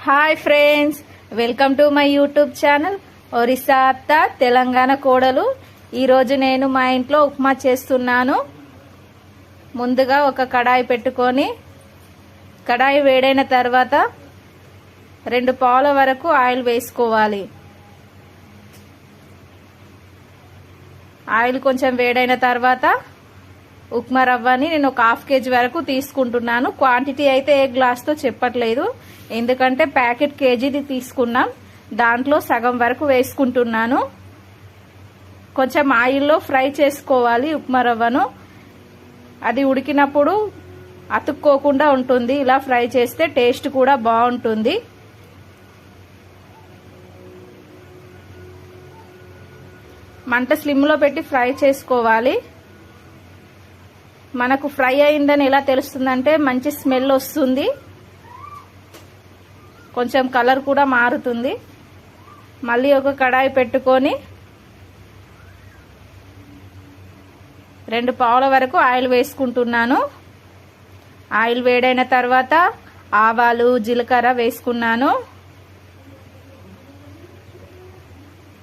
Hi friends, welcome to my YouTube channel Orissa అత్త తెలంగాణ కోడలు. ఈరోజు నేను మా ఇంట్లో ఉప్మా చేస్తున్నాను. ముందుగా ఒక కడాయి పెట్టుకొని కడాయి వేడైన తర్వాత 2 పావుల వరకు ఆయిల్ వేసుకోవాలి. ఆయిల్ కొంచెం వేడైన తర్వాత ఉప్మా రవ్వని నేను ఒక 1/2 కేజీ వరకు తీసుకుంటున్నాను. క్వాంటిటీ అయితే ఏ గ్లాస్తో చెప్పట్లేదు, ఎందుకంటే ప్యాకెట్ కేజీది తీసుకున్నాం, దాంట్లో సగం వరకు వేసుకుంటున్నాను. కొంచెం ఆయిల్లో ఫ్రై చేసుకోవాలి ఉప్మా రవ్వను. అది ఉడికినప్పుడు అతుక్కోకుండా ఉంటుంది. ఇలా ఫ్రై చేస్తే టేస్ట్ కూడా బాగుంటుంది. మంట స్లిమ్లో పెట్టి ఫ్రై చేసుకోవాలి. మనకు ఫ్రై అయిందని ఎలా తెలుస్తుందంటే మంచి స్మెల్ వస్తుంది, కొంచెం కలర్ కూడా మారుతుంది. మళ్ళీ ఒక కడాయి పెట్టుకొని 2 పావుల వరకు ఆయిల్ వేసుకుంటున్నాను. ఆయిల్ వేడైన తర్వాత ఆవాలు, జీలకర్ర వేసుకున్నాను.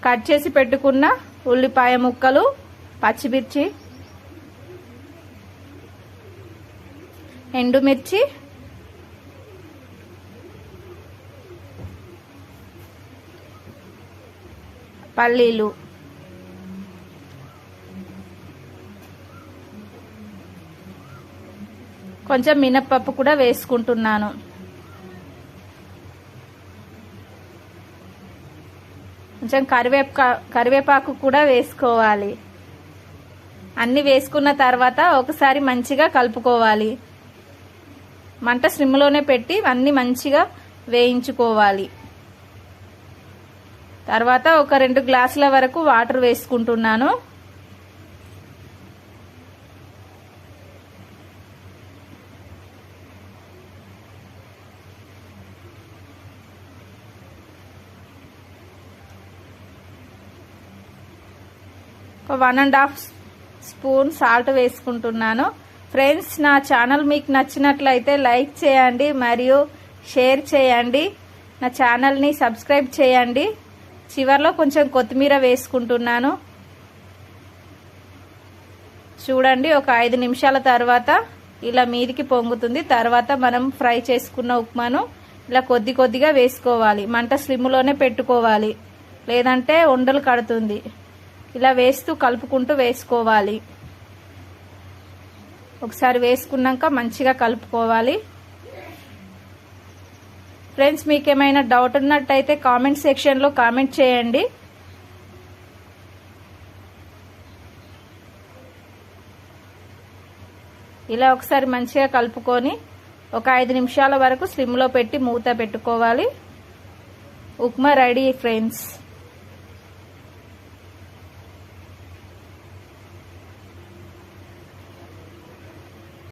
కట్ చేసి పెట్టుకున్న ఉల్లిపాయ ముక్కలు, పచ్చిమిర్చి, ఎండుమిర్చి, పల్లీలు, కొంచెం మినప్పప్పు కూడా వేసుకుంటున్నాను. కొంచెం కరివేపాకు కూడా వేసుకోవాలి. అన్ని వేసుకున్న తర్వాత ఒకసారి మంచిగా కలుపుకోవాలి. మంట స్లిమ్లోనే పెట్టి అన్ని మంచిగా వేయించుకోవాలి. తర్వాత ఒక 2 గ్లాసుల వరకు వాటర్ వేసుకుంటున్నాను. ఒక 1.5 స్పూన్ సాల్ట్ వేసుకుంటున్నాను. ఫ్రెండ్స్, నా ఛానల్ మీకు నచ్చినట్లయితే లైక్ చేయండి మరియు షేర్ చేయండి. నా ఛానల్ని సబ్స్క్రైబ్ చేయండి. చివర్లో కొంచెం కొత్తిమీర వేసుకుంటున్నాను. చూడండి, ఒక 5 నిమిషాల తర్వాత ఇలా మీదికి పొంగుతుంది. తర్వాత మనం ఫ్రై చేసుకున్న ఉప్మాను ఇలా కొద్దిగా వేసుకోవాలి. మంట స్లిమ్లోనే పెట్టుకోవాలి, లేదంటే ఉండలు కడుతుంది. ఇలా వేస్తూ కలుపుకుంటూ వేసుకోవాలి. ఒకసారి వేసుకున్నాక మంచిగా కలుపుకోవాలి. ఫ్రెండ్స్, మీకు ఏమైనా డౌట్ ఉన్నట్టయితే కామెంట్ సెక్షన్లో కామెంట్ చేయండి. ఇలా ఒకసారి మంచిగా కలుపుకొని ఒక 5 నిమిషాల వరకు స్లిమ్లో పెట్టి మూత పెట్టుకోవాలి. Upma ready friends.